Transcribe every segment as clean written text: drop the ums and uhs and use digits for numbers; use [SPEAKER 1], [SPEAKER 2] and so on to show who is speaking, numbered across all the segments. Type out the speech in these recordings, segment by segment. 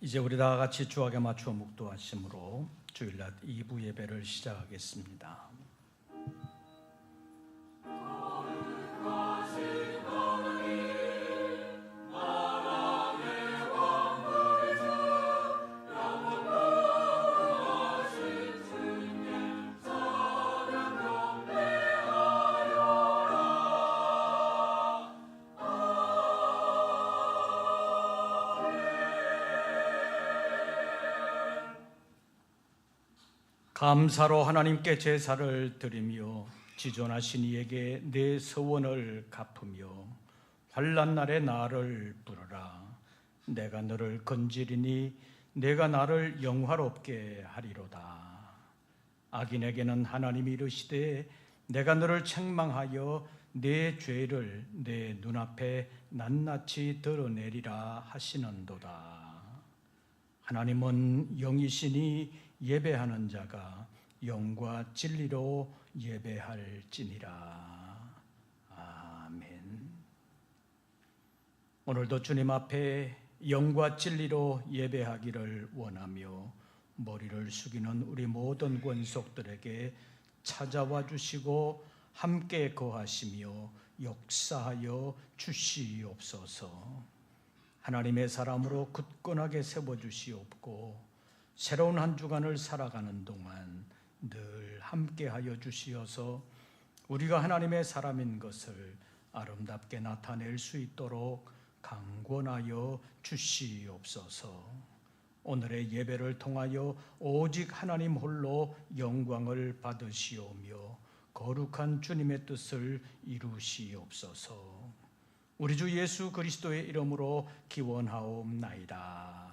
[SPEAKER 1] 이제 우리 다 같이 주악에 맞추어 묵도하심으로 주일낮 2부 예배를 시작하겠습니다. 감사로 하나님께 제사를 드리며 지존하신 이에게 내 서원을 갚으며 환난 날에 나를 부르라. 내가 너를 건지리니 내가 나를 영화롭게 하리로다. 악인에게는 하나님이 이르시되 내가 너를 책망하여 내 죄를 내 눈앞에 낱낱이 드러내리라 하시는도다. 하나님은 영이시니 예배하는 자가 영과 진리로 예배할지니라. 아멘. 오늘도 주님 앞에 영과 진리로 예배하기를 원하며 머리를 숙이는 우리 모든 권속들에게 찾아와 주시고 함께 거하시며 역사하여 주시옵소서. 하나님의 사람으로 굳건하게 세워주시옵고 새로운 한 주간을 살아가는 동안 늘 함께하여 주시어서 우리가 하나님의 사람인 것을 아름답게 나타낼 수 있도록 강권하여 주시옵소서. 오늘의 예배를 통하여 오직 하나님 홀로 영광을 받으시오며 거룩한 주님의 뜻을 이루시옵소서. 우리 주 예수 그리스도의 이름으로 기원하옵나이다.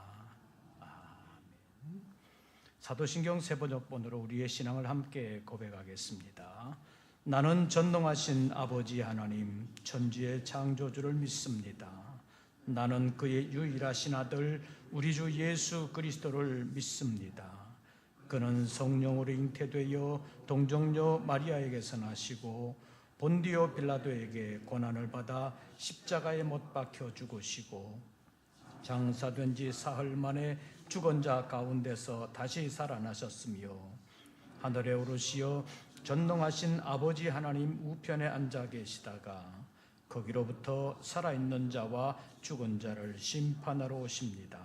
[SPEAKER 1] 사도신경 세번역본으로 우리의 신앙을 함께 고백하겠습니다. 나는 전능하신 아버지 하나님 천지의 창조주를 믿습니다. 나는 그의 유일하신 아들 우리 주 예수 그리스도를 믿습니다. 그는 성령으로 잉태되어 동정녀 마리아에게서 나시고 본디오 빌라도에게 고난을 받아 십자가에 못 박혀 죽으시고 장사된 지 사흘 만에 죽은 자 가운데서 다시 살아나셨으며 하늘에 오르시어 전능하신 아버지 하나님 우편에 앉아 계시다가 거기로부터 살아있는 자와 죽은 자를 심판하러 오십니다.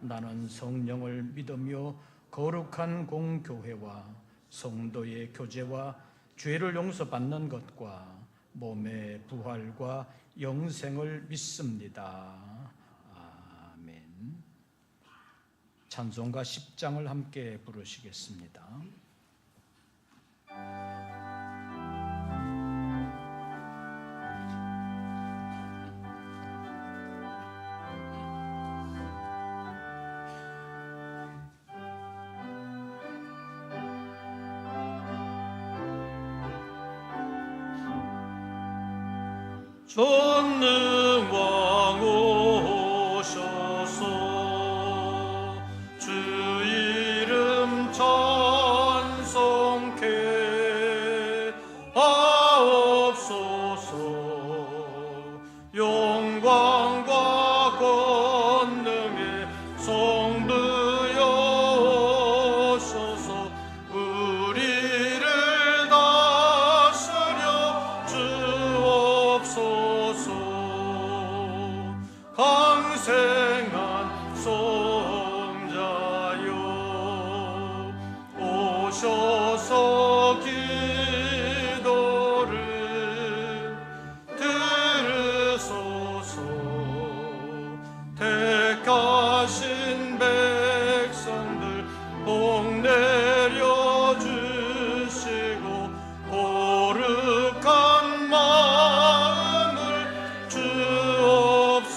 [SPEAKER 1] 나는 성령을 믿으며 거룩한 공교회와 성도의 교제와 죄를 용서받는 것과 몸의 부활과 영생을 믿습니다. 찬송가 10장을 함께 부르시겠습니다. 전능왕 오셔서 주 이름 찬송케 하옵소서. 영광과 권능의 성부여 오셔서 우리를 다스려 주옵소서. 강생한 성자여 오셔서 기도를 들으소서. 택하신 백성들 복 내려주시고 거룩한 마음을 주옵소서.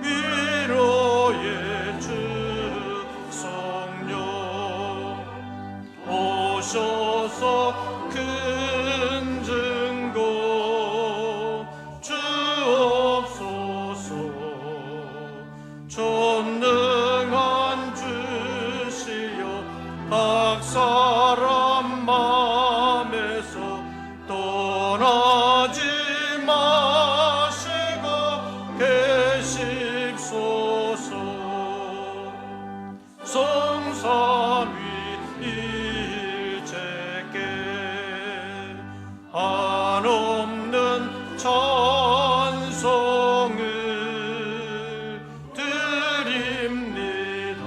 [SPEAKER 1] 위로의 주 성령 오셔서 큰 증거 주옵소서. 전능한 주시여 각 사람 마음에서 떠나지 마시고 계시 성삼위일체께 한없는 찬송을 드립니다.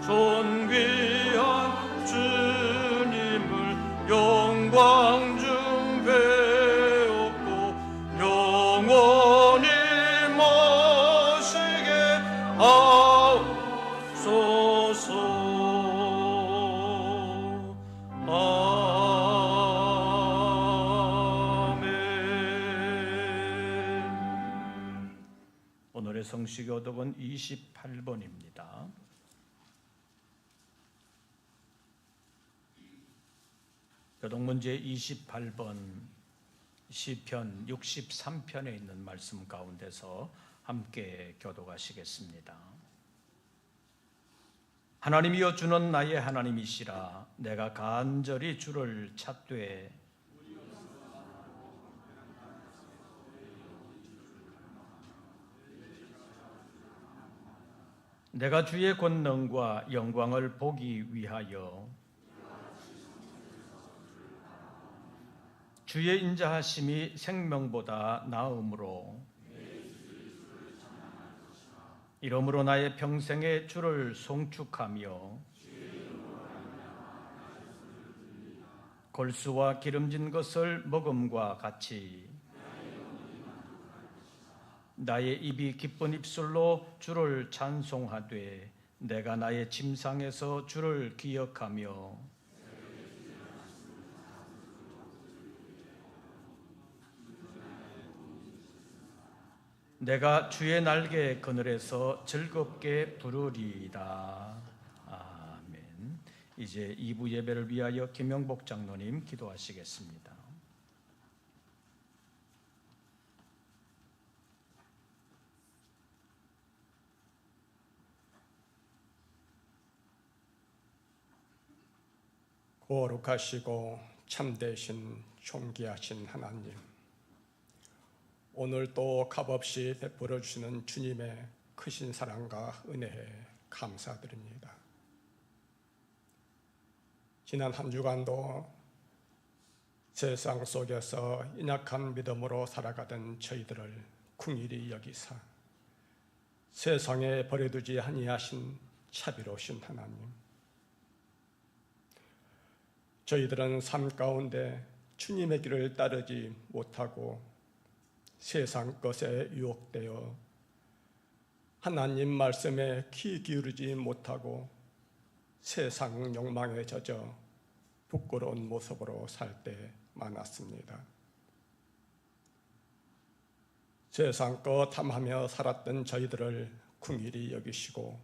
[SPEAKER 1] 존귀한 주님을 영광 중 배웠고 영원히 모시게 하옵소서. 오늘의 성시 교독은 28번입니다. 교독문제 28번 시편 63편에 있는 말씀 가운데서 함께 교독하시겠습니다. 하나님이여 주는 나의 하나님이시라. 내가 간절히 주를 찾되 내가 주의 권능과 영광을 보기 위하여 주의 인자하심이 생명보다 나음으로 이러므로 나의 평생에 주를 송축하며 골수와 기름진 것을 먹음과 같이 나의 입이 기쁜 입술로 주를 찬송하되 내가 나의 침상에서 주를 기억하며 내가 주의 날개 그늘에서 즐겁게 부르리이다. 아멘. 이제 2부 예배를 위하여 김영복 장로님 기도하시겠습니다.
[SPEAKER 2] 거룩하시고 참되신 존귀하신 하나님, 오늘 또 값없이 베풀어 주시는 주님의 크신 사랑과 은혜에 감사드립니다. 지난 한 주간도 세상 속에서 연약한 믿음으로 살아가던 저희들을 긍휼히 여기사 세상에 버려두지 아니하신 자비로우신 하나님, 저희들은 삶 가운데 주님의 길을 따르지 못하고 세상 것에 유혹되어 하나님 말씀에 귀 기울이지 못하고 세상 욕망에 젖어 부끄러운 모습으로 살 때 많았습니다. 세상 것 탐하며 살았던 저희들을 긍휼히 여기시고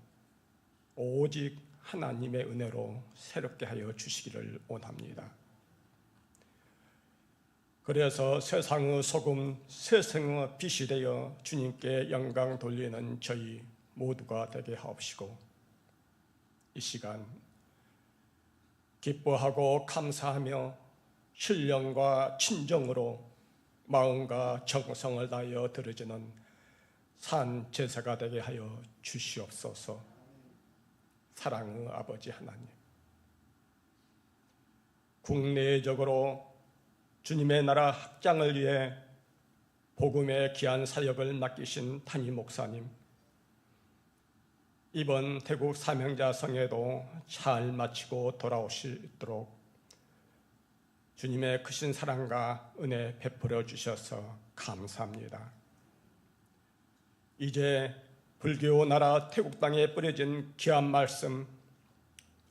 [SPEAKER 2] 오직 하나님의 은혜로 새롭게 하여 주시기를 원합니다. 그래서 세상의 소금, 세상의 빛이 되어 주님께 영광 돌리는 저희 모두가 되게 하옵시고, 이 시간 기뻐하고 감사하며 신령과 친정으로 마음과 정성을 다하여 드려지는 산 제사가 되게 하여 주시옵소서. 사랑의 아버지 하나님, 국내적으로 주님의 나라 확장을 위해 복음의 귀한 사역을 맡기신 담임 목사님, 이번 태국 사명자 성회도 잘 마치고 돌아오실 수 있도록 주님의 크신 사랑과 은혜 베풀어 주셔서 감사합니다. 이제 불교 나라 태국 땅에 뿌려진 귀한 말씀,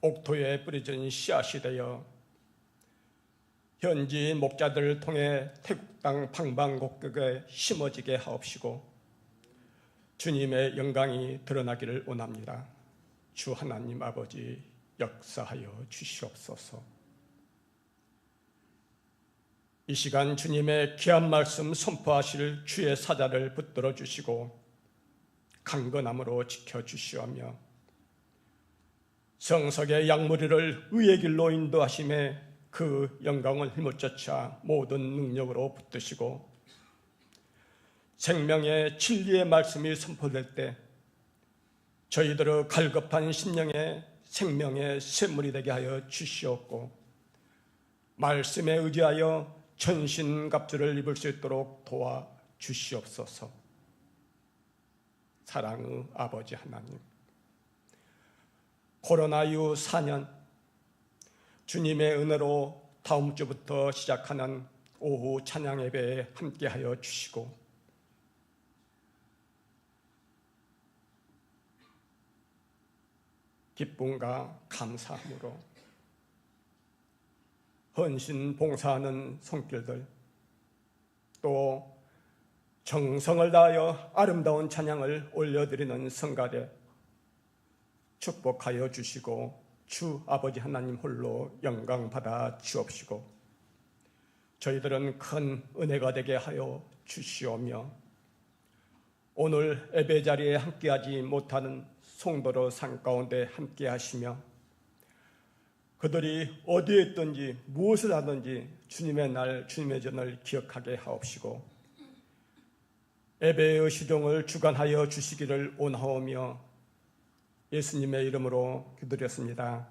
[SPEAKER 2] 옥토에 뿌려진 씨앗이 되어 현지 목자들을 통해 태국 땅 방방곡곡에 심어지게 하옵시고 주님의 영광이 드러나기를 원합니다. 주 하나님 아버지 역사하여 주시옵소서. 이 시간 주님의 귀한 말씀 선포하실 주의 사자를 붙들어 주시고 강건함으로 지켜주시오며 성석의 양무리를 의의 길로 인도하심에 그 영광을 힘을 쫓아 모든 능력으로 붙드시고 생명의 진리의 말씀이 선포될 때 저희들의 갈급한 심령에 생명의 샘물이 되게 하여 주시옵고, 말씀에 의지하여 전신갑주를 입을 수 있도록 도와 주시옵소서. 사랑의 아버지 하나님, 코로나 이후 4년 주님의 은혜로 다음 주부터 시작하는 오후 찬양 예배에 함께하여 주시고, 기쁨과 감사함으로 헌신 봉사하는 손길들, 또 정성을 다하여 아름다운 찬양을 올려드리는 성가대 축복하여 주시고, 주 아버지 하나님 홀로 영광 받아 주옵시고, 저희들은 큰 은혜가 되게 하여 주시오며, 오늘 예배 자리에 함께하지 못하는 성도로 산 가운데 함께 하시며, 그들이 어디에 있든지 무엇을 하든지 주님의 날, 주님의 전을 기억하게 하옵시고, 예배의 시종을 주관하여 주시기를 원하오며 예수님의 이름으로 기도드렸습니다.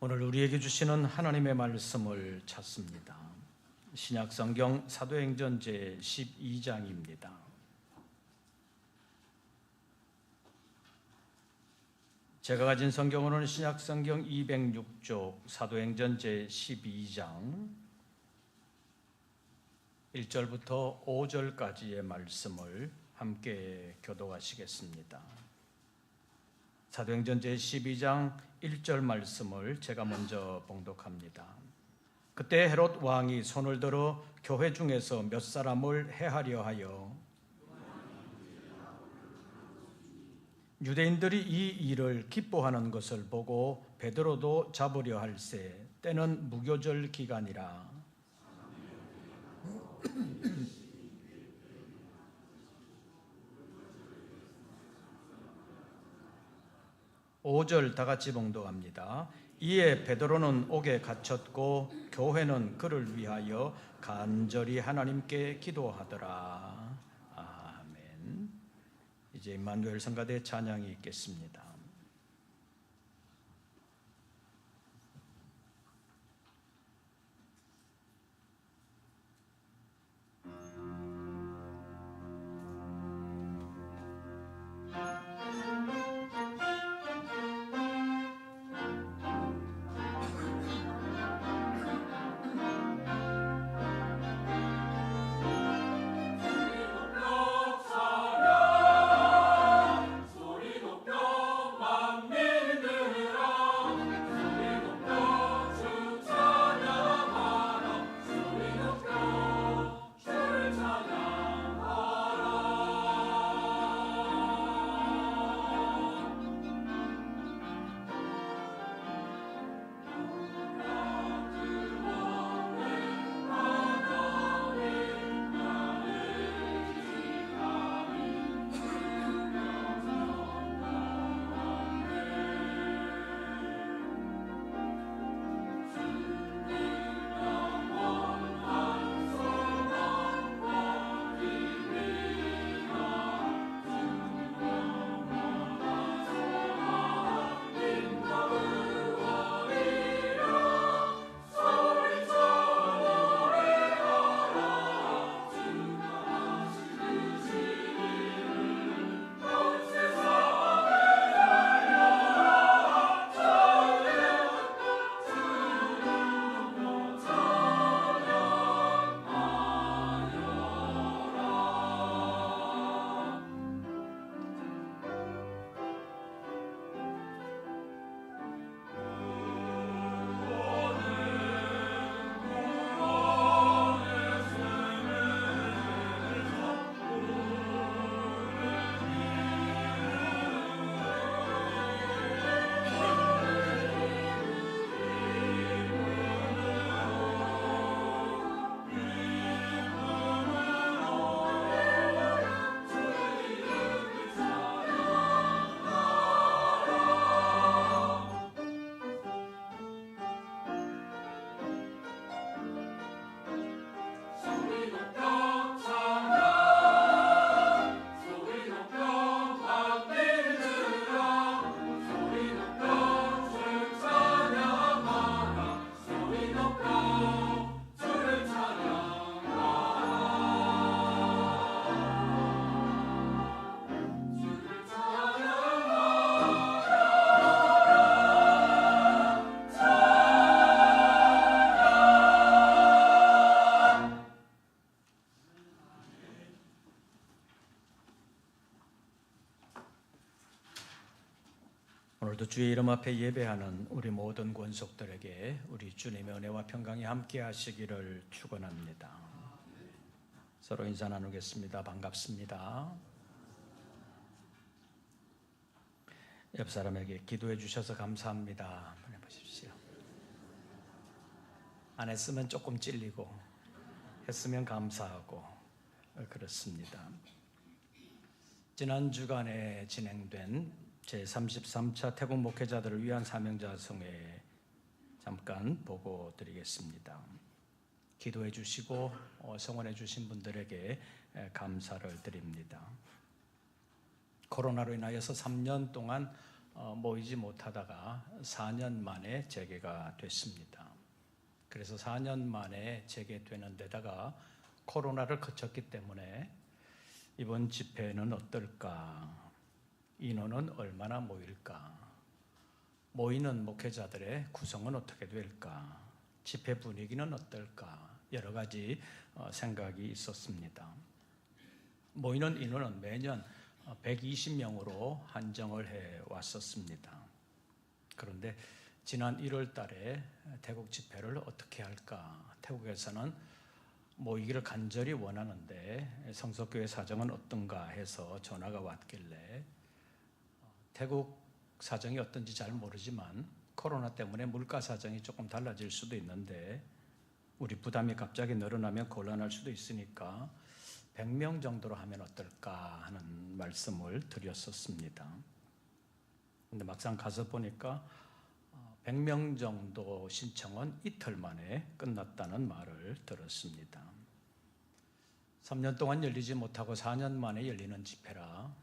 [SPEAKER 1] 오늘 우리에게 주시는 하나님의 말씀을 찾습니다. 신약성경 사도행전 제12장입니다. 제가 가진 성경으로는 신약성경 206쪽 사도행전 제12장 1절부터 5절까지의 말씀을 함께 교독하시겠습니다. 사도행전 제12장 1절 말씀을 제가 먼저 봉독합니다. 그때 헤롯 왕이 손을 들어 교회 중에서 몇 사람을 해하려 하여 유대인들이 이 일을 기뻐하는 것을 보고 베드로도 잡으려 할세. 때는 무교절 기간이라. 5절 다 같이 봉독합니다. 이에 베드로는 옥에 갇혔고 교회는 그를 위하여 간절히 하나님께 기도하더라. 아멘. 이제 임마누엘 성가대 찬양이 있겠습니다.
[SPEAKER 3] 소리 높여
[SPEAKER 1] 오늘도 주의 이름 앞에 예배하는 우리 모든 권속들에게 우리 주님의 은혜와 평강이 함께 하시기를 축원합니다. 서로 인사 나누겠습니다. 반갑습니다. 옆 사람에게 기도해 주셔서 감사합니다. 보내보십시오. 안 했으면 조금 찔리고 했으면 감사하고 그렇습니다. 지난 주간에 진행된 제33차 태국 목회자들을 위한 사명자성회 잠깐 보고 드리겠습니다. 기도해 주시고 성원해 주신 분들에게 감사를 드립니다. 코로나로 인하여서 3년 동안 모이지 못하다가 4년 만에 재개가 됐습니다. 그래서 4년 만에 재개되는 데다가 코로나를 거쳤기 때문에 이번 집회는 어떨까? 인원은 얼마나 모일까? 모이는 목회자들의 구성은 어떻게 될까? 집회 분위기는 어떨까? 여러 가지 생각이 있었습니다. 모이는 인원은 매년 120명으로 한정을 해 왔었습니다. 그런데 지난 1월 달에 태국 집회를 어떻게 할까? 태국에서는 모이기를 간절히 원하는데 성서교회 사정은 어떤가 해서 전화가 왔길래 태국 사정이 어떤지 잘 모르지만 코로나 때문에 물가 사정이 조금 달라질 수도 있는데 우리 부담이 갑자기 늘어나면 곤란할 수도 있으니까 100명 정도로 하면 어떨까 하는 말씀을 드렸었습니다. 근데 막상 가서 보니까 100명 정도 신청은 이틀 만에 끝났다는 말을 들었습니다. 3년 동안 열리지 못하고 4년 만에 열리는 집회라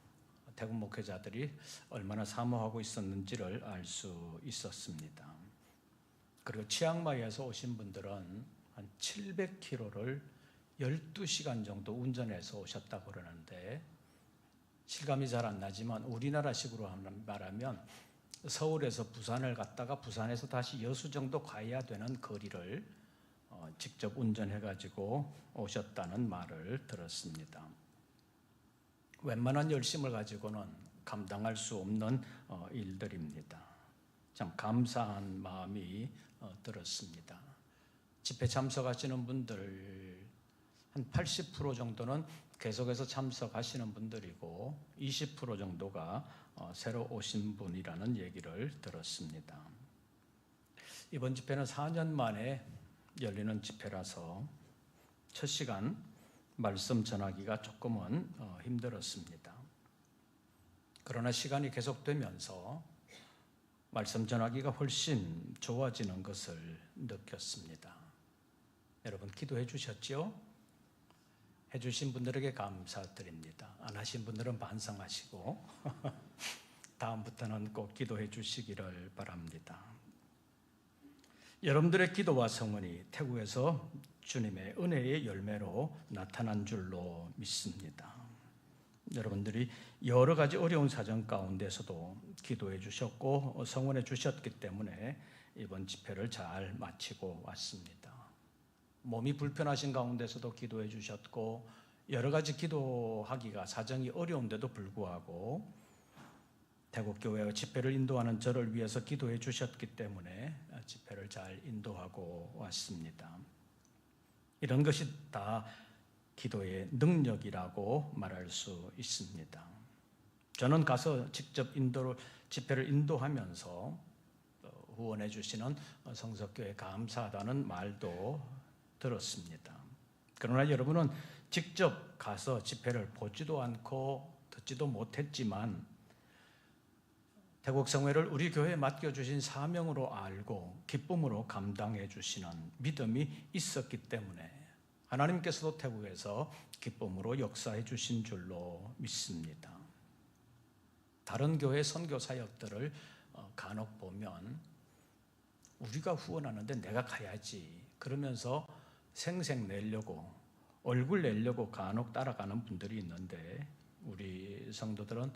[SPEAKER 1] 태국 목회자들이 얼마나 사모하고 있었는지를 알 수 있었습니다. 그리고 치앙마이에서 오신 분들은 한 700km를 12시간 정도 운전해서 오셨다고 그러는데 실감이 잘 안 나지만 우리나라식으로 말하면 서울에서 부산을 갔다가 부산에서 다시 여수 정도 가야 되는 거리를 직접 운전해가지고 오셨다는 말을 들었습니다. 웬만한 열심을 가지고는 감당할 수 없는 일들입니다. 참 감사한 마음이 들었습니다. 집회 참석하시는 분들 한 80% 정도는 계속해서 참석하시는 분들이고 20% 정도가 새로 오신 분이라는 얘기를 들었습니다. 이번 집회는 4년 만에 열리는 집회라서 첫 시간 말씀 전하기가 조금은 힘들었습니다. 그러나 시간이 계속되면서 말씀 전하기가 훨씬 좋아지는 것을 느꼈습니다. 여러분 기도해 주셨죠? 해주신 분들에게 감사드립니다. 안 하신 분들은 반성하시고 다음부터는 꼭 기도해 주시기를 바랍니다. 여러분들의 기도와 성원이 태국에서 주님의 은혜의 열매로 나타난 줄로 믿습니다. 여러분들이 여러 가지 어려운 사정 가운데서도 기도해 주셨고 성원해 주셨기 때문에 이번 집회를 잘 마치고 왔습니다. 몸이 불편하신 가운데서도 기도해 주셨고 여러 가지 기도하기가 사정이 어려운데도 불구하고 태국교회의 집회를 인도하는 저를 위해서 기도해 주셨기 때문에 집회를 잘 인도하고 왔습니다. 이런 것이 다 기도의 능력이라고 말할 수 있습니다. 저는 가서 직접 집회를 인도하면서 후원해 주시는 성서교회 감사하다는 말도 들었습니다. 그러나 여러분은 직접 가서 집회를 보지도 않고 듣지도 못했지만 태국 성회를 우리 교회에 맡겨주신 사명으로 알고 기쁨으로 감당해 주시는 믿음이 있었기 때문에 하나님께서도 태국에서 기쁨으로 역사해 주신 줄로 믿습니다. 다른 교회 선교 사역들을 간혹 보면 우리가 후원하는데 내가 가야지 그러면서 생색 내려고 얼굴 내려고 간혹 따라가는 분들이 있는데 우리 성도들은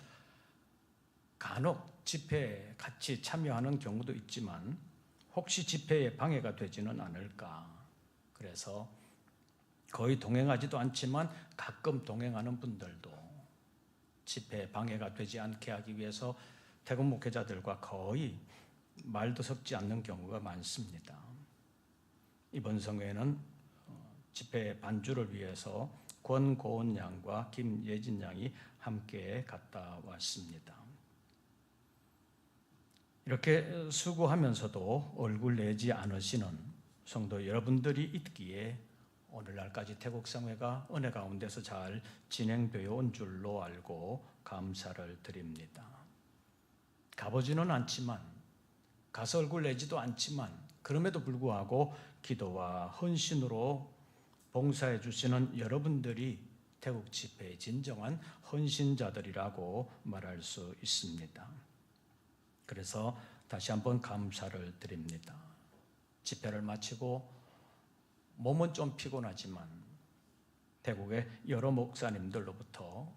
[SPEAKER 1] 간혹 집회에 같이 참여하는 경우도 있지만 혹시 집회에 방해가 되지는 않을까. 그래서 거의 동행하지도 않지만 가끔 동행하는 분들도 집회에 방해가 되지 않게 하기 위해서 태국 목회자들과 거의 말도 섞지 않는 경우가 많습니다. 이번 성회에는 집회 반주를 위해서 권고은 양과 김예진 양이 함께 갔다 왔습니다. 이렇게 수고하면서도 얼굴 내지 않으시는 성도 여러분들이 있기에 오늘날까지 태국 성회가 은혜 가운데서 잘 진행되어 온 줄로 알고 감사를 드립니다. 가보지는 않지만, 가서 얼굴 내지도 않지만, 그럼에도 불구하고 기도와 헌신으로 봉사해 주시는 여러분들이 태국 집회의 진정한 헌신자들이라고 말할 수 있습니다. 그래서 다시 한번 감사를 드립니다. 집회를 마치고 몸은 좀 피곤하지만 태국의 여러 목사님들로부터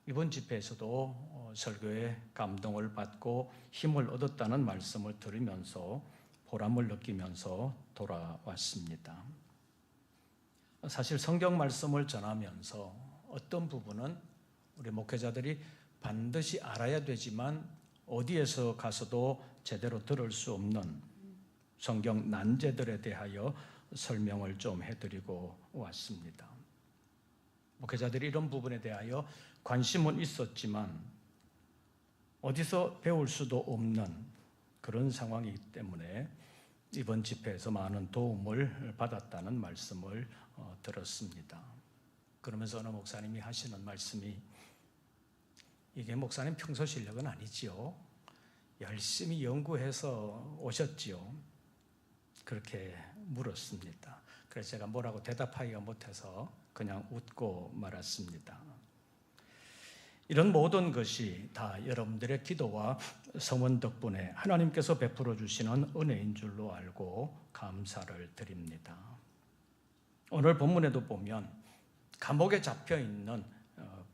[SPEAKER 1] 이번 집회에서도 설교에 감동을 받고 힘을 얻었다는 말씀을 들으면서 보람을 느끼면서 돌아왔습니다. 사실 성경 말씀을 전하면서 어떤 부분은 우리 목회자들이 반드시 알아야 되지만 어디에서 가서도 제대로 들을 수 없는 성경 난제들에 대하여 설명을 좀 해드리고 왔습니다. 목회자들이 이런 부분에 대하여 관심은 있었지만 어디서 배울 수도 없는 그런 상황이기 때문에 이번 집회에서 많은 도움을 받았다는 말씀을 들었습니다. 그러면서 어느 목사님이 하시는 말씀이, 이게 목사님 평소 실력은 아니지요. 열심히 연구해서 오셨지요. 그렇게 물었습니다. 그래서 제가 뭐라고 대답하기가 못해서 그냥 웃고 말았습니다. 이런 모든 것이 다 여러분들의 기도와 성원 덕분에 하나님께서 베풀어 주시는 은혜인 줄로 알고 감사를 드립니다. 오늘 본문에도 보면 감옥에 잡혀 있는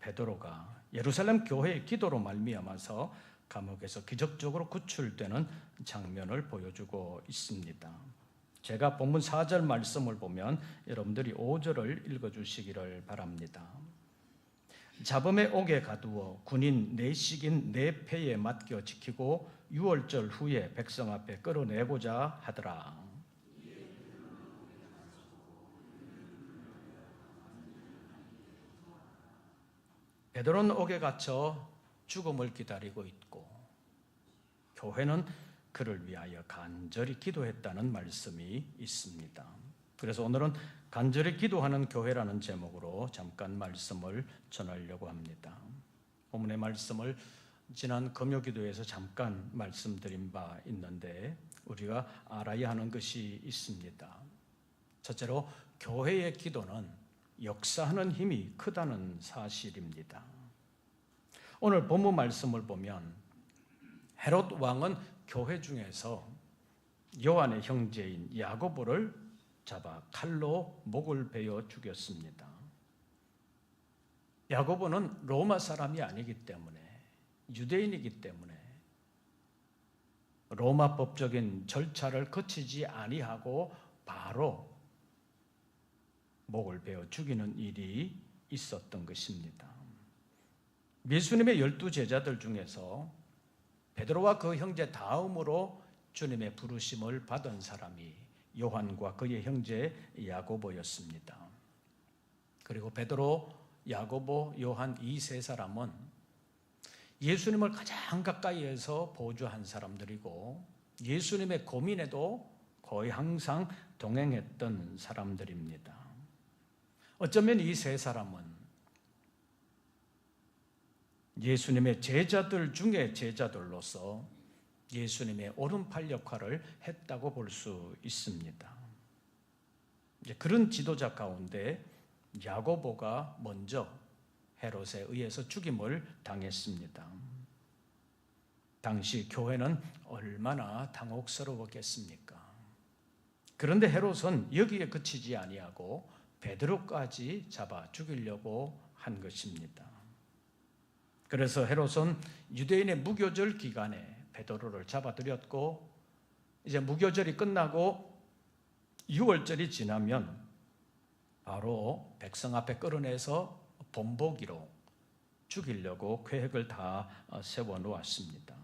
[SPEAKER 1] 베드로가 예루살렘 교회의 기도로 말미암아서 감옥에서 기적적으로 구출되는 장면을 보여주고 있습니다. 제가 본문 4절 말씀을 보면 여러분들이 5절을 읽어주시기를 바랍니다. 잡음의 옥에 가두어 군인 4씩인 4패에 맡겨 지키고 6월절 후에 백성 앞에 끌어내고자 하더라. 베드로는 옥에 갇혀 죽음을 기다리고 있고 교회는 그를 위하여 간절히 기도했다는 말씀이 있습니다. 그래서 오늘은 간절히 기도하는 교회라는 제목으로 잠깐 말씀을 전하려고 합니다. 본문의 말씀을 지난 금요기도에서 잠깐 말씀드린 바 있는데 우리가 알아야 하는 것이 있습니다. 첫째로 교회의 기도는 역사하는 힘이 크다는 사실입니다. 오늘 본문 말씀을 보면 헤롯 왕은 교회 중에서 요한의 형제인 야고보를 잡아 칼로 목을 베어 죽였습니다. 야고보는 로마 사람이 아니기 때문에, 유대인이기 때문에 로마 법적인 절차를 거치지 아니하고 바로 목을 베어 죽이는 일이 있었던 것입니다. 예수님의 12제자들 중에서 베드로와 그 형제 다음으로 주님의 부르심을 받은 사람이 요한과 그의 형제 야고보였습니다. 그리고 베드로, 야고보, 요한 이 세 사람은 예수님을 가장 가까이에서 보조한 사람들이고 예수님의 고민에도 거의 항상 동행했던 사람들입니다. 어쩌면 이 세 사람은 예수님의 제자들 중에 제자들로서 예수님의 오른팔 역할을 했다고 볼 수 있습니다. 그런 지도자 가운데 야고보가 먼저 헤롯에 의해서 죽임을 당했습니다. 당시 교회는 얼마나 당혹스러웠겠습니까? 그런데 헤롯은 여기에 그치지 아니하고 베드로까지 잡아 죽이려고 한 것입니다. 그래서 헤롯은 유대인의 무교절 기간에 베드로를 잡아들였고 이제 무교절이 끝나고 6월절이 지나면 바로 백성 앞에 끌어내서 본보기로 죽이려고 계획을 다 세워놓았습니다.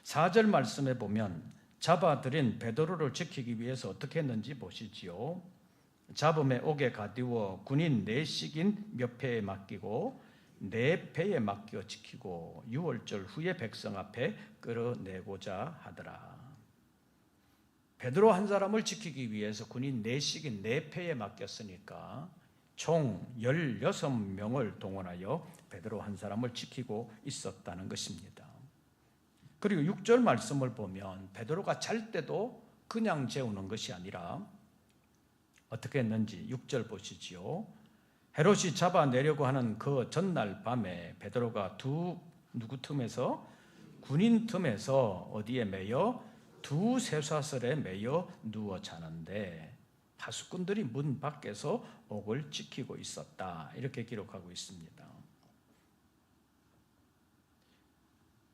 [SPEAKER 1] 4절 말씀에 보면 잡아들인 베드로를 지키기 위해서 어떻게 했는지 보시지요. 잡음에 옥에 가두어 군인 4씩인 몇 패에 맡기고 4패에 맡겨 지키고 6월절 후에 백성 앞에 끌어내고자 하더라. 베드로 한 사람을 지키기 위해서 군인 4씩인 4패에 맡겼으니까 총 16명을 동원하여 베드로 한 사람을 지키고 있었다는 것입니다. 그리고 6절 말씀을 보면 베드로가 잘 때도 그냥 재우는 것이 아니라 어떻게 했는지 6절 보시지요. 헤롯이 잡아내려고 하는 그 전날 밤에 베드로가 누구 틈에서? 군인 틈에서 어디에 매여? 두 쇠사슬에 매여 누워 자는데 파수꾼들이 문 밖에서 옥을 지키고 있었다. 이렇게 기록하고 있습니다.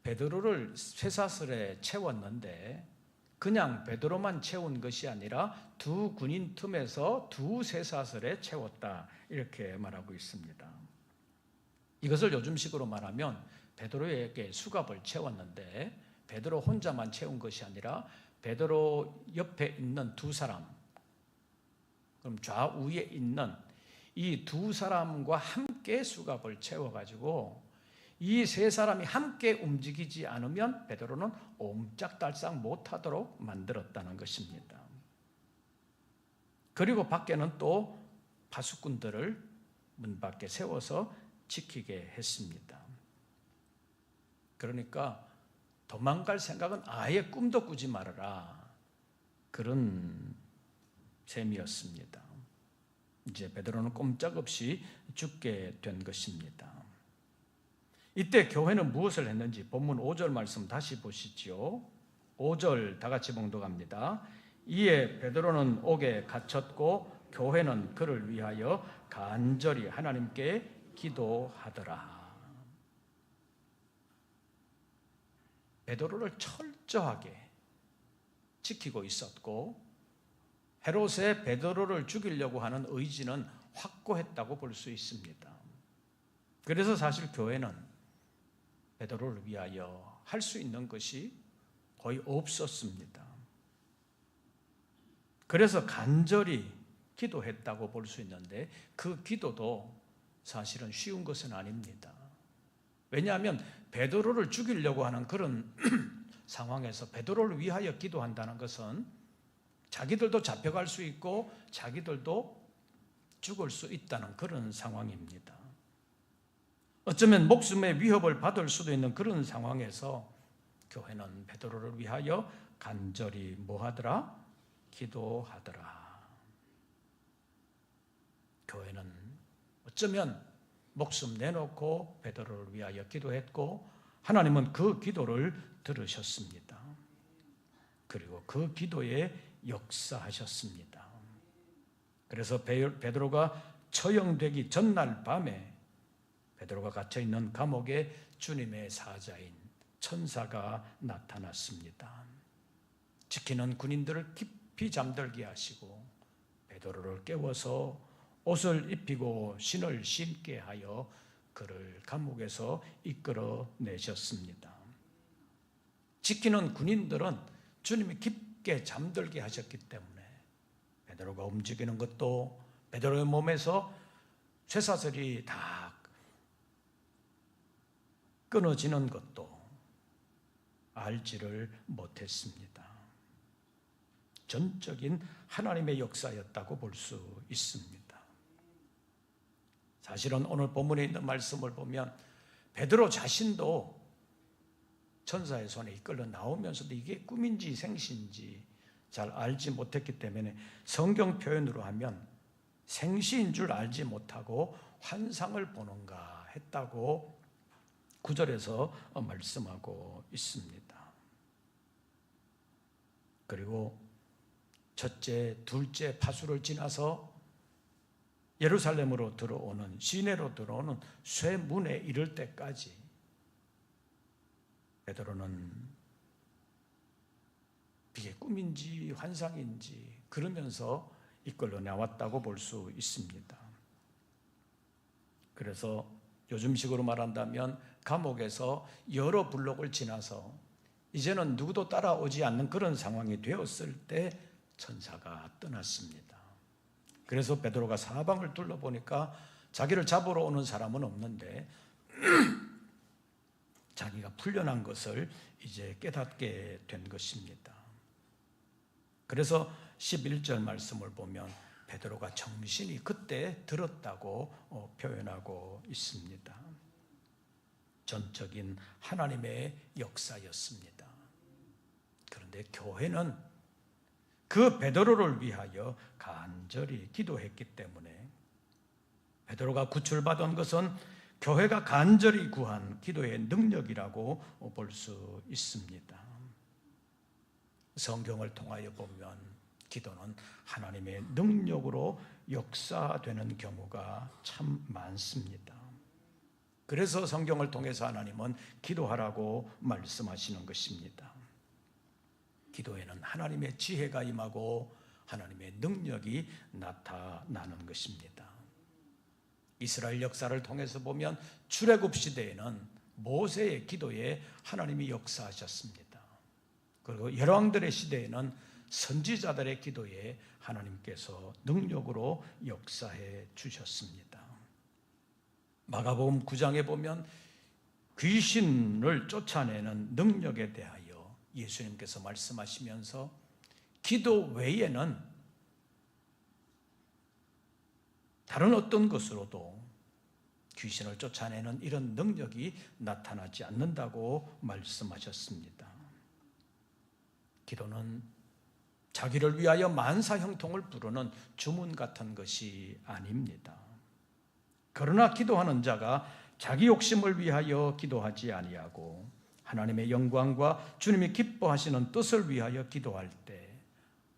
[SPEAKER 1] 베드로를 쇠사슬에 채웠는데 그냥 베드로만 채운 것이 아니라 두 군인 틈에서 두 쇠사슬에 채웠다. 이렇게 말하고 있습니다. 이것을 요즘식으로 말하면 베드로에게 수갑을 채웠는데 베드로 혼자만 채운 것이 아니라 베드로 옆에 있는 두 사람, 그럼 좌우에 있는 이 두 사람과 함께 수갑을 채워가지고 이 세 사람이 함께 움직이지 않으면 베드로는 옴짝달싹 못하도록 만들었다는 것입니다. 그리고 밖에는 또 파수꾼들을 문 밖에 세워서 지키게 했습니다. 그러니까 도망갈 생각은 아예 꿈도 꾸지 말아라. 그런 셈이었습니다. 이제 베드로는 꼼짝없이 죽게 된 것입니다. 이때 교회는 무엇을 했는지 본문 5절 말씀 다시 보시죠. 5절 다 같이 봉독합니다. 이에 베드로는 옥에 갇혔고 교회는 그를 위하여 간절히 하나님께 기도하더라. 베드로를 철저하게 지키고 있었고 헤롯의 베드로를 죽이려고 하는 의지는 확고했다고 볼 수 있습니다. 그래서 사실 교회는 베드로를 위하여 할 수 있는 것이 거의 없었습니다. 그래서 간절히 기도했다고 볼 수 있는데 그 기도도 사실은 쉬운 것은 아닙니다. 왜냐하면 베드로를 죽이려고 하는 그런 상황에서 베드로를 위하여 기도한다는 것은 자기들도 잡혀갈 수 있고 자기들도 죽을 수 있다는 그런 상황입니다. 어쩌면 목숨의 위협을 받을 수도 있는 그런 상황에서 교회는 베드로를 위하여 간절히 뭐하더라? 기도하더라. 교회는 어쩌면 목숨 내놓고 베드로를 위하여 기도했고 하나님은 그 기도를 들으셨습니다. 그리고 그 기도에 역사하셨습니다. 그래서 베드로가 처형되기 전날 밤에 베드로가 갇혀있는 감옥에 주님의 사자인 천사가 나타났습니다. 지키는 군인들을 깊이 잠들게 하시고 베드로를 깨워서 옷을 입히고 신을 신게 하여 그를 감옥에서 이끌어내셨습니다. 지키는 군인들은 주님이 깊게 잠들게 하셨기 때문에 베드로가 움직이는 것도 베드로의 몸에서 쇠사슬이 다 끊어지는 것도 알지를 못했습니다. 전적인 하나님의 역사였다고 볼 수 있습니다. 사실은 오늘 본문에 있는 말씀을 보면 베드로 자신도 천사의 손에 이끌려 나오면서도 이게 꿈인지 생시인지 잘 알지 못했기 때문에 성경 표현으로 하면 생시인 줄 알지 못하고 환상을 보는가 했다고 9절에서 말씀하고 있습니다. 그리고 첫째, 둘째 파수를 지나서 예루살렘으로 들어오는 시내로 들어오는 쇠문에 이를 때까지 베드로는 이게 꿈인지 환상인지 그러면서 이끌려 나왔다고 볼 수 있습니다. 그래서 요즘식으로 말한다면 감옥에서 여러 블록을 지나서 이제는 누구도 따라오지 않는 그런 상황이 되었을 때 천사가 떠났습니다. 그래서 베드로가 사방을 둘러보니까 자기를 잡으러 오는 사람은 없는데 자기가 풀려난 것을 이제 깨닫게 된 것입니다. 그래서 11절 말씀을 보면 베드로가 정신이 그때 들었다고 표현하고 있습니다. 전적인 하나님의 역사였습니다. 그런데 교회는 그 베드로를 위하여 간절히 기도했기 때문에 베드로가 구출받은 것은 교회가 간절히 구한 기도의 능력이라고 볼 수 있습니다. 성경을 통하여 보면 기도는 하나님의 능력으로 역사되는 경우가 참 많습니다. 그래서 성경을 통해서 하나님은 기도하라고 말씀하시는 것입니다. 기도에는 하나님의 지혜가 임하고 하나님의 능력이 나타나는 것입니다. 이스라엘 역사를 통해서 보면 출애굽 시대에는 모세의 기도에 하나님이 역사하셨습니다. 그리고 열왕들의 시대에는 선지자들의 기도에 하나님께서 능력으로 역사해 주셨습니다. 마가복음 9장에 보면 귀신을 쫓아내는 능력에 대하여 예수님께서 말씀하시면서 기도 외에는 다른 어떤 것으로도 귀신을 쫓아내는 이런 능력이 나타나지 않는다고 말씀하셨습니다. 기도는 자기를 위하여 만사형통을 부르는 주문 같은 것이 아닙니다. 그러나 기도하는 자가 자기 욕심을 위하여 기도하지 아니하고 하나님의 영광과 주님이 기뻐하시는 뜻을 위하여 기도할 때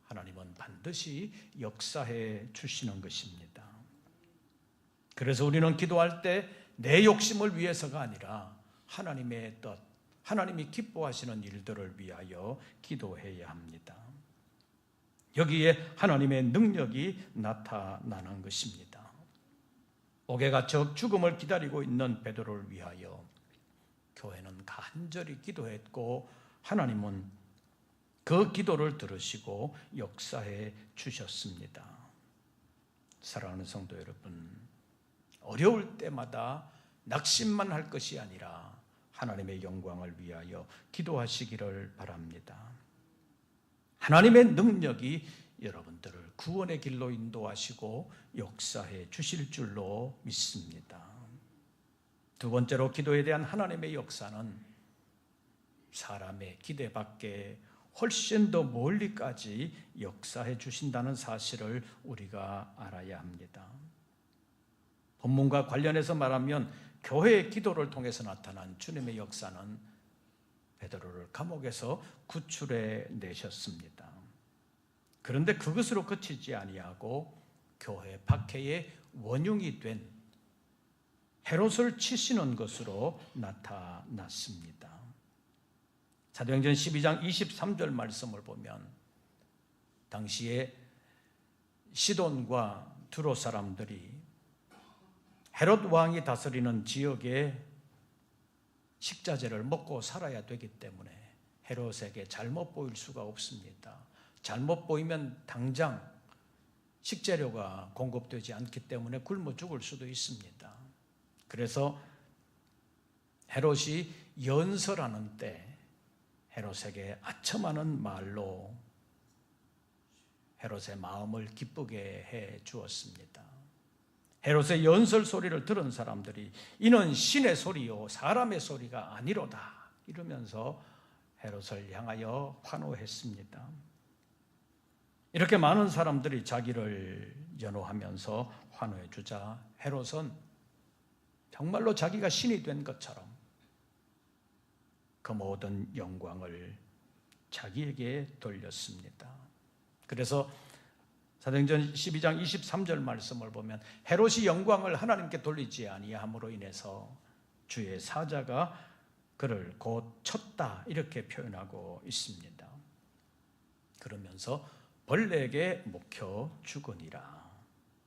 [SPEAKER 1] 하나님은 반드시 역사해 주시는 것입니다. 그래서 우리는 기도할 때 내 욕심을 위해서가 아니라 하나님의 뜻, 하나님이 기뻐하시는 일들을 위하여 기도해야 합니다. 여기에 하나님의 능력이 나타나는 것입니다. 옥에 갇혀 죽음을 기다리고 있는 베드로를 위하여 교회는 간절히 기도했고 하나님은 그 기도를 들으시고 역사해 주셨습니다. 사랑하는 성도 여러분, 어려울 때마다 낙심만 할 것이 아니라 하나님의 영광을 위하여 기도하시기를 바랍니다. 하나님의 능력이 여러분들을 구원의 길로 인도하시고 역사해 주실 줄로 믿습니다. 두 번째로 기도에 대한 하나님의 역사는 사람의 기대 밖에 훨씬 더 멀리까지 역사해 주신다는 사실을 우리가 알아야 합니다. 본문과 관련해서 말하면 교회의 기도를 통해서 나타난 주님의 역사는 베드로를 감옥에서 구출해 내셨습니다. 그런데 그것으로 그치지 아니하고 교회 박해의 원흉이 된 헤롯을 치시는 것으로 나타났습니다. 사도행전 12장 23절 말씀을 보면 당시에 시돈과 두로 사람들이 헤롯 왕이 다스리는 지역에 식자재를 먹고 살아야 되기 때문에 헤롯에게 잘못 보일 수가 없습니다. 잘못 보이면 당장 식재료가 공급되지 않기 때문에 굶어 죽을 수도 있습니다. 그래서 헤롯이 연설하는 때 헤롯에게 아첨하는 말로 헤롯의 마음을 기쁘게 해 주었습니다. 헤롯의 연설 소리를 들은 사람들이 이는 신의 소리요 사람의 소리가 아니로다 이러면서 헤롯을 향하여 환호했습니다. 이렇게 많은 사람들이 자기를 연호하면서 환호해 주자 헤롯은 정말로 자기가 신이 된 것처럼 그 모든 영광을 자기에게 돌렸습니다. 그래서 사도행전 12장 23절 말씀을 보면 헤롯이 영광을 하나님께 돌리지 아니함으로 인해서 주의 사자가 그를 곧 쳤다 이렇게 표현하고 있습니다. 그러면서 벌레에게 먹혀 죽으니라.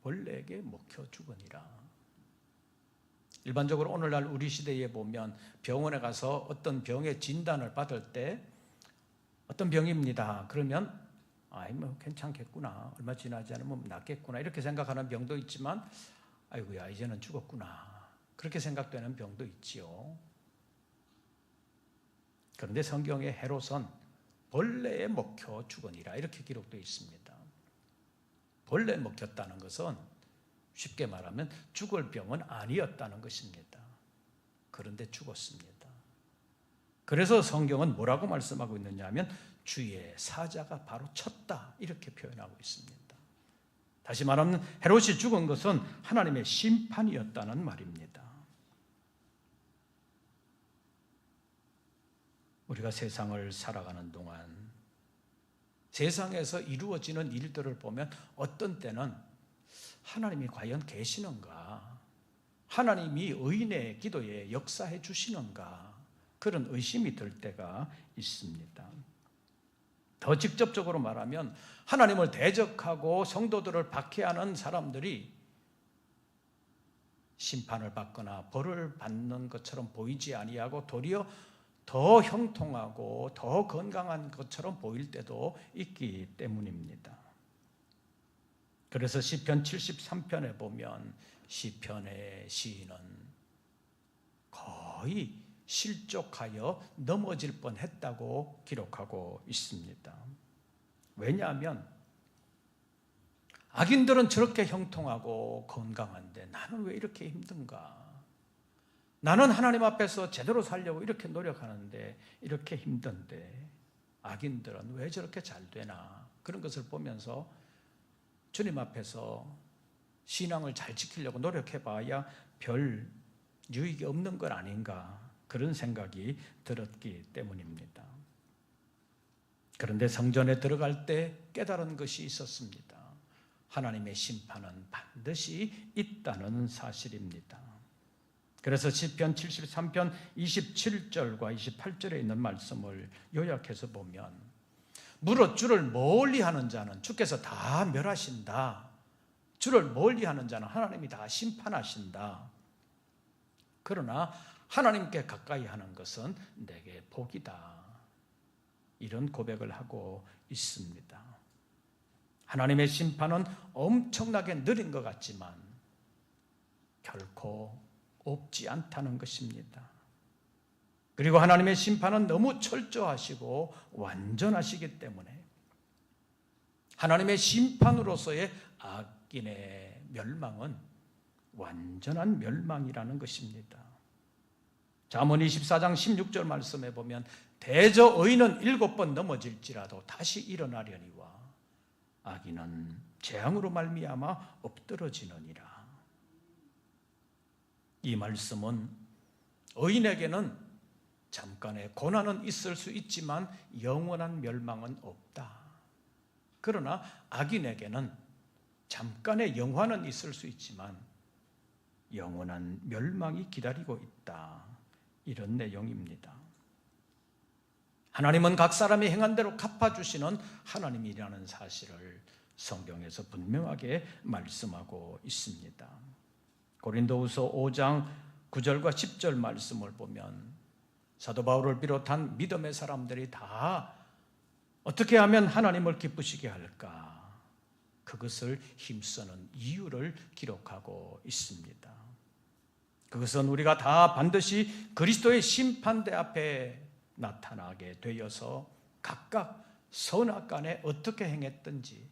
[SPEAKER 1] 벌레에게 먹혀 죽으니라. 일반적으로 오늘날 우리 시대에 보면 병원에 가서 어떤 병의 진단을 받을 때 어떤 병입니다. 그러면 뭐 괜찮겠구나, 얼마 지나지 않으면 낫겠구나 이렇게 생각하는 병도 있지만 아이고야 이제는 죽었구나 그렇게 생각되는 병도 있지요. 그런데 성경의 헤롯은 벌레에 먹혀 죽으니라 이렇게 기록되어 있습니다. 벌레에 먹혔다는 것은 쉽게 말하면 죽을 병은 아니었다는 것입니다. 그런데 죽었습니다. 그래서 성경은 뭐라고 말씀하고 있느냐 하면 주의 사자가 바로 쳤다 이렇게 표현하고 있습니다. 다시 말하면 헤롯이 죽은 것은 하나님의 심판이었다는 말입니다. 우리가 세상을 살아가는 동안 세상에서 이루어지는 일들을 보면 어떤 때는 하나님이 과연 계시는가? 하나님이 의인의 기도에 역사해 주시는가? 그런 의심이 들 때가 있습니다. 더 직접적으로 말하면 하나님을 대적하고 성도들을 박해하는 사람들이 심판을 받거나 벌을 받는 것처럼 보이지 아니하고 도리어 더 형통하고 더 건강한 것처럼 보일 때도 있기 때문입니다. 그래서 시편 73편에 보면 시편의 시인은 거의 실족하여 넘어질 뻔했다고 기록하고 있습니다. 왜냐하면 악인들은 저렇게 형통하고 건강한데 나는 왜 이렇게 힘든가? 나는 하나님 앞에서 제대로 살려고 이렇게 노력하는데 이렇게 힘든데 악인들은 왜 저렇게 잘 되나? 그런 것을 보면서 주님 앞에서 신앙을 잘 지키려고 노력해봐야 별 유익이 없는 건 아닌가 그런 생각이 들었기 때문입니다. 그런데 성전에 들어갈 때 깨달은 것이 있었습니다. 하나님의 심판은 반드시 있다는 사실입니다. 그래서 시편 73편 27절과 28절에 있는 말씀을 요약해서 보면 무릇 주를 멀리하는 자는 주께서 다 멸하신다. 주를 멀리하는 자는 하나님이 다 심판하신다. 그러나 하나님께 가까이 하는 것은 내게 복이다. 이런 고백을 하고 있습니다. 하나님의 심판은 엄청나게 느린 것 같지만 결코 없지 않다는 것입니다. 그리고 하나님의 심판은 너무 철저하시고 완전하시기 때문에 하나님의 심판으로서의 악인의 멸망은 완전한 멸망이라는 것입니다. 잠언 24장 16절 말씀에 보면 대저 의인은 7번 넘어질지라도 다시 일어나려니와 악인은 재앙으로 말미암아 엎드러지느니라. 이 말씀은 의인에게는 잠깐의 고난은 있을 수 있지만 영원한 멸망은 없다. 그러나 악인에게는 잠깐의 영화는 있을 수 있지만 영원한 멸망이 기다리고 있다. 이런 내용입니다. 하나님은 각 사람이 행한 대로 갚아주시는 하나님이라는 사실을 성경에서 분명하게 말씀하고 있습니다. 고린도후서 5장 9절과 10절 말씀을 보면 사도 바울을 비롯한 믿음의 사람들이 다 어떻게 하면 하나님을 기쁘시게 할까? 그것을 힘쓰는 이유를 기록하고 있습니다. 그것은 우리가 다 반드시 그리스도의 심판대 앞에 나타나게 되어서 각각 선악간에 어떻게 행했든지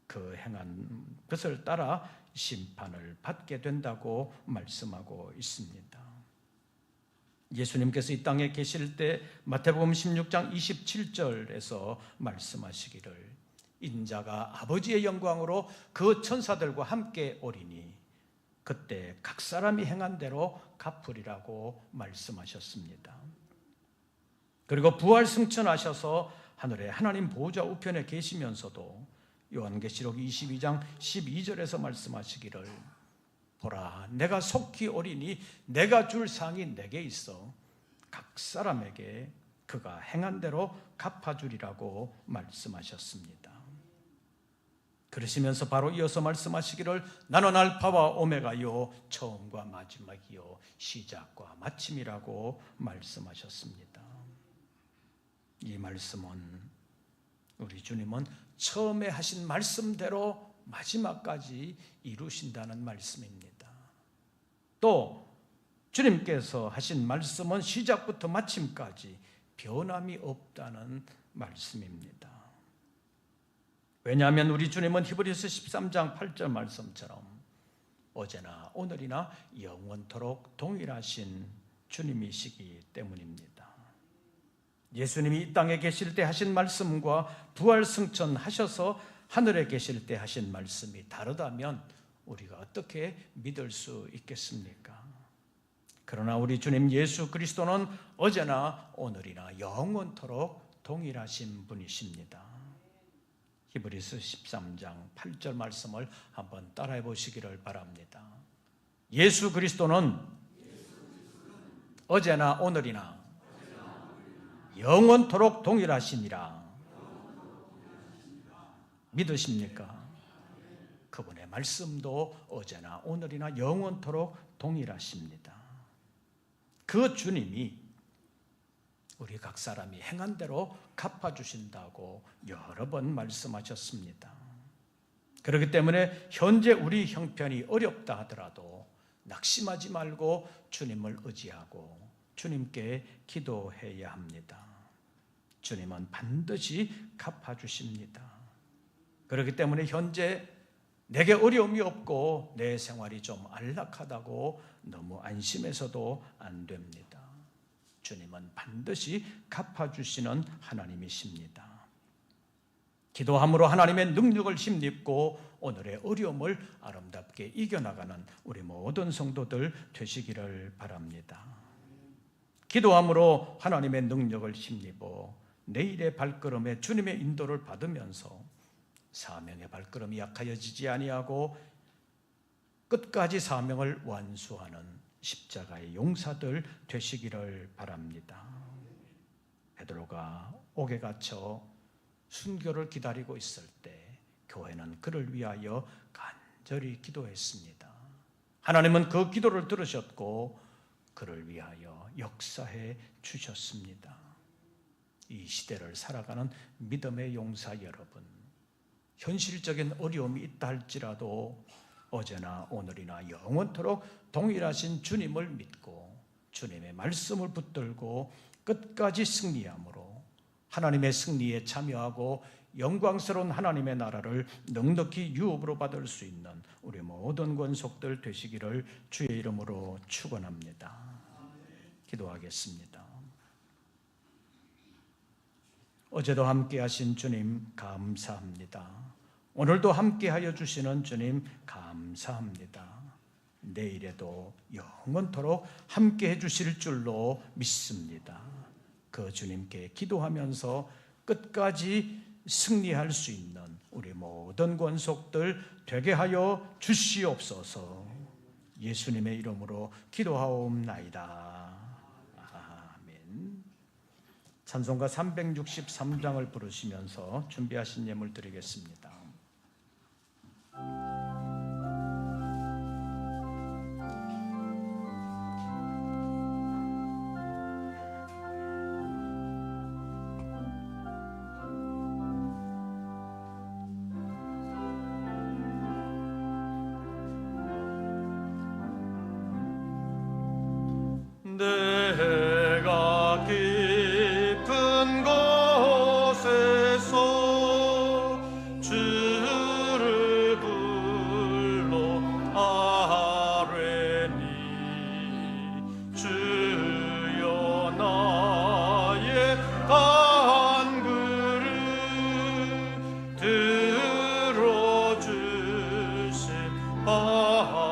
[SPEAKER 1] 그 행한 것을 따라 심판을 받게 된다고 말씀하고 있습니다. 예수님께서 이 땅에 계실 때 마태복음 16장 27절에서 말씀하시기를 인자가 아버지의 영광으로 그 천사들과 함께 오리니 그때 각 사람이 행한 대로 갚으리라고 말씀하셨습니다. 그리고 부활 승천하셔서 하늘에 하나님 보호자 우편에 계시면서도 요한계시록 22장 12절에서 말씀하시기를 보라 내가 속히 오리니 내가 줄 상이 내게 있어 각 사람에게 그가 행한 대로 갚아주리라고 말씀하셨습니다. 그러시면서 바로 이어서 말씀하시기를 나는 알파와 오메가요 처음과 마지막이요 시작과 마침이라고 말씀하셨습니다. 이 말씀은 우리 주님은 처음에 하신 말씀대로 마지막까지 이루신다는 말씀입니다. 또 주님께서 하신 말씀은 시작부터 마침까지 변함이 없다는 말씀입니다. 왜냐하면 우리 주님은 히브리서 13장 8절 말씀처럼 어제나 오늘이나 영원토록 동일하신 주님이시기 때문입니다. 예수님이 이 땅에 계실 때 하신 말씀과 부활 승천하셔서 하늘에 계실 때 하신 말씀이 다르다면 우리가 어떻게 믿을 수 있겠습니까? 그러나 우리 주님 예수 그리스도는 어제나 오늘이나 영원토록 동일하신 분이십니다. 히브리서 13장 8절 말씀을 한번 따라해 보시기를 바랍니다. 예수 그리스도는 어제나 오늘이나 영원토록 동일하시니라. 믿으십니까? 그분의 말씀도 어제나 오늘이나 영원토록 동일하십니다. 그 주님이 우리 각 사람이 행한 대로 갚아주신다고 여러 번 말씀하셨습니다. 그렇기 때문에 현재 우리 형편이 어렵다 하더라도 낙심하지 말고 주님을 의지하고 주님께 기도해야 합니다. 주님은 반드시 갚아주십니다. 그렇기 때문에 현재 내게 어려움이 없고 내 생활이 좀 안락하다고 너무 안심해서도 안 됩니다. 주님은 반드시 갚아주시는 하나님이십니다. 기도함으로 하나님의 능력을 힘입고 오늘의 어려움을 아름답게 이겨나가는 우리 모든 성도들 되시기를 바랍니다. 기도함으로 하나님의 능력을 힘입어 내일의 발걸음에 주님의 인도를 받으면서 사명의 발걸음이 약하여지지 아니하고 끝까지 사명을 완수하는 십자가의 용사들 되시기를 바랍니다. 베드로가 옥에 갇혀 순교를 기다리고 있을 때 교회는 그를 위하여 간절히 기도했습니다. 하나님은 그 기도를 들으셨고 그를 위하여 역사해 주셨습니다. 이 시대를 살아가는 믿음의 용사 여러분, 현실적인 어려움이 있다 할지라도 어제나 오늘이나 영원토록 동일하신 주님을 믿고 주님의 말씀을 붙들고 끝까지 승리함으로 하나님의 승리에 참여하고 영광스러운 하나님의 나라를 넉넉히 유업으로 받을 수 있는 우리 모든 권속들 되시기를 주의 이름으로 축원합니다. 기도하겠습니다. 어제도 함께 하신 주님 감사합니다. 오늘도 함께하여 주시는 주님 감사합니다. 내일에도 영원토록 함께해 주실 줄로 믿습니다. 그 주님께 기도하면서 끝까지 승리할 수 있는 우리 모든 권속들 되게 하여 주시옵소서. 예수님의 이름으로 기도하옵나이다. 아멘. 찬송가 363장을 부르시면서 준비하신 예물 드리겠습니다.
[SPEAKER 2] 내가 깊은 곳에서 주를 불러 아뢰니 주여 나의 간구를 들어주실 바라고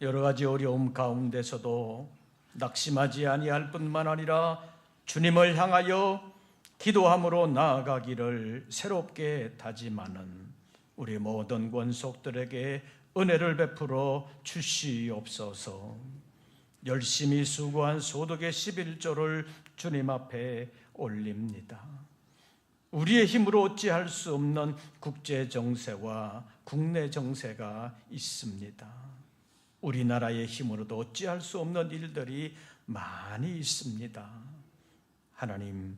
[SPEAKER 1] 여러 가지 어려움 가운데서도 낙심하지 아니할 뿐만 아니라 주님을 향하여 기도함으로 나아가기를 새롭게 다짐하는 우리 모든 권속들에게 은혜를 베풀어 주시옵소서. 열심히 수고한 소득의 11조를 주님 앞에 올립니다. 우리의 힘으로 어찌할 수 없는 국제 정세와 국내 정세가 있습니다. 우리나라의 힘으로도 어찌할 수 없는 일들이 많이 있습니다. 하나님,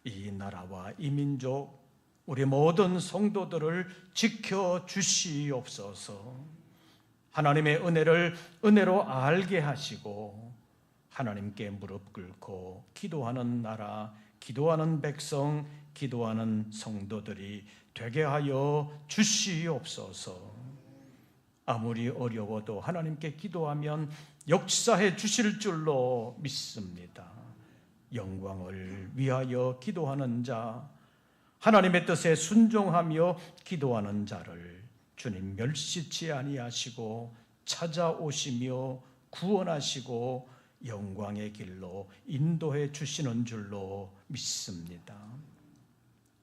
[SPEAKER 1] 이 나라와 이 민족, 우리 모든 성도들을 지켜주시옵소서. 하나님의 은혜로 알게 하시고 하나님께 무릎 꿇고 기도하는 나라, 기도하는 백성, 기도하는 성도들이 되게 하여 주시옵소서. 아무리 어려워도 하나님께 기도하면 역사해 주실 줄로 믿습니다. 영광을 위하여 기도하는 자, 하나님의 뜻에 순종하며 기도하는 자를 주님 멸시치 아니하시고 찾아오시며 구원하시고 영광의 길로 인도해 주시는 줄로 믿습니다.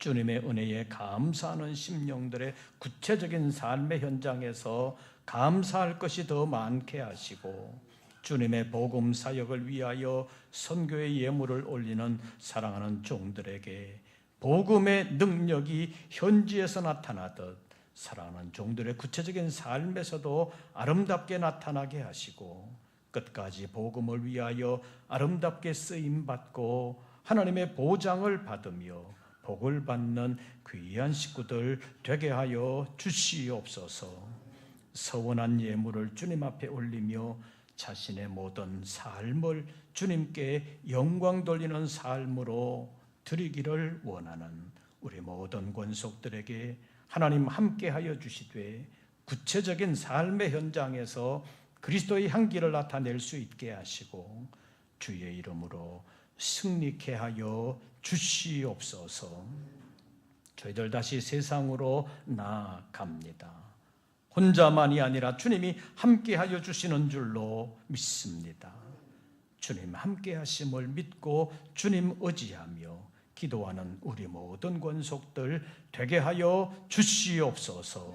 [SPEAKER 1] 주님의 은혜에 감사하는 심령들의 구체적인 삶의 현장에서 감사할 것이 더 많게 하시고 주님의 복음 사역을 위하여 선교의 예물을 올리는 사랑하는 종들에게 복음의 능력이 현지에서 나타나듯 사랑하는 종들의 구체적인 삶에서도 아름답게 나타나게 하시고 끝까지 복음을 위하여 아름답게 쓰임받고 하나님의 보장을 받으며 복을 받는 귀한 식구들 되게 하여 주시옵소서. 서원한 예물을 주님 앞에 올리며 자신의 모든 삶을 주님께 영광 돌리는 삶으로 드리기를 원하는 우리 모든 권속들에게 하나님 함께하여 주시되 구체적인 삶의 현장에서 그리스도의 향기를 나타낼 수 있게 하시고 주의 이름으로 승리케 하여 주시옵소서. 저희들 다시 세상으로 나아갑니다. 혼자만이 아니라 주님이 함께하여 주시는 줄로 믿습니다. 주님 함께하심을 믿고 주님 의지하며 기도하는 우리 모든 권속들 되게 하여 주시옵소서.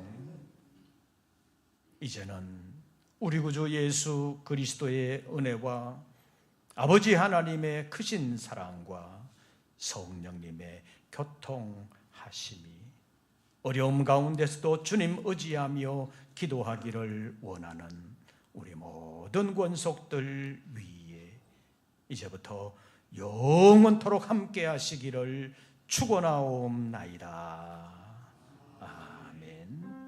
[SPEAKER 1] 이제는 우리 구주 예수 그리스도의 은혜와 아버지 하나님의 크신 사랑과 성령님의 교통하심이 어려움 가운데서도 주님 의지하며 기도하기를 원하는 우리 모든 권속들 위에 이제부터 영원토록 함께 하시기를 축원하옵나이다. 아멘.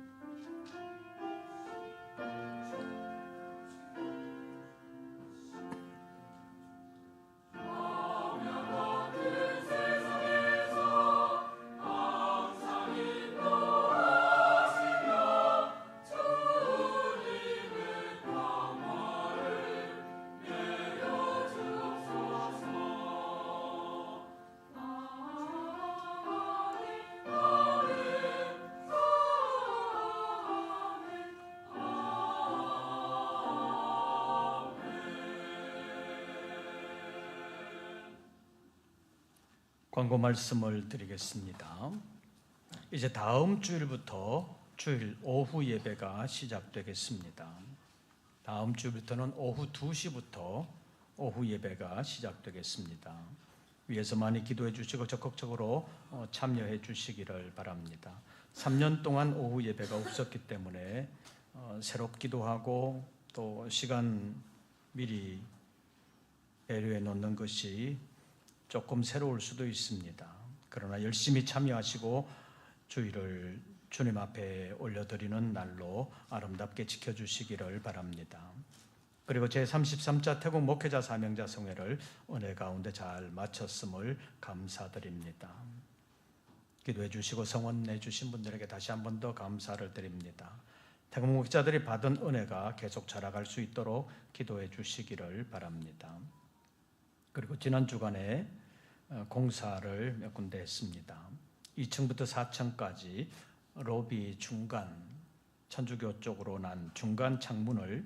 [SPEAKER 1] 광고 말씀을 드리겠습니다. 이제 다음 주일부터 주일 오후 예배가 시작되겠습니다. 다음 주부터는 오후 2시부터 오후 예배가 시작되겠습니다. 위에서 많이 기도해 주시고 적극적으로 참여해 주시기를 바랍니다. 3년 동안 오후 예배가 없었기 때문에 새롭기도 하고 또 시간 미리 배려해 놓는 것이 조금 새로울 수도 있습니다. 그러나 열심히 참여하시고 주일을 주님 앞에 올려드리는 날로 아름답게 지켜주시기를 바랍니다. 그리고 제33차 태국 목회자 사명자 성회를 은혜 가운데 잘 마쳤음을 감사드립니다. 기도해 주시고 성원해 주신 분들에게 다시 한 번 더 감사를 드립니다. 태국 목회자들이 받은 은혜가 계속 자라갈 수 있도록 기도해 주시기를 바랍니다. 그리고 지난 주간에 공사를 몇 군데 했습니다. 2층부터 4층까지 로비 중간 천주교 쪽으로 난 중간 창문을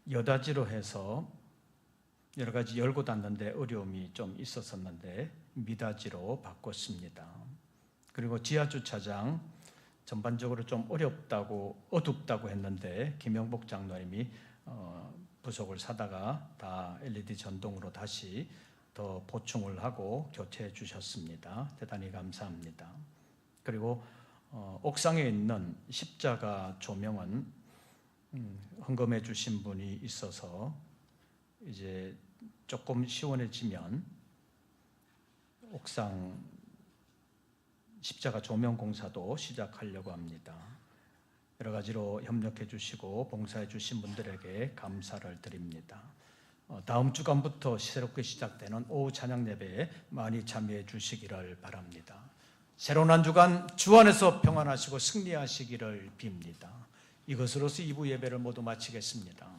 [SPEAKER 1] 여닫이로 해서 여러 가지 열고 닫는데 어려움이 좀 있었었는데 미닫이로 바꿨습니다. 그리고 지하 주차장 전반적으로 좀 어둡다고 했는데 김영복 장로님이 부속을 사다가 다 LED 전동으로 다시 더 보충을 하고 교체해 주셨습니다. 대단히 감사합니다. 그리고 옥상에 있는 십자가 조명은 헌금해 주신 분이 있어서 이제 조금 시원해지면 옥상 십자가 조명 공사도 시작하려고 합니다. 여러 가지로 협력해 주시고 봉사해 주신 분들에게 감사를 드립니다. 다음 주간부터 새롭게 시작되는 오후 찬양 예배에 많이 참여해 주시기를 바랍니다. 새로운 한 주간 주 안에서 평안하시고 승리하시기를 빕니다. 이것으로서 2부 예배를 모두 마치겠습니다.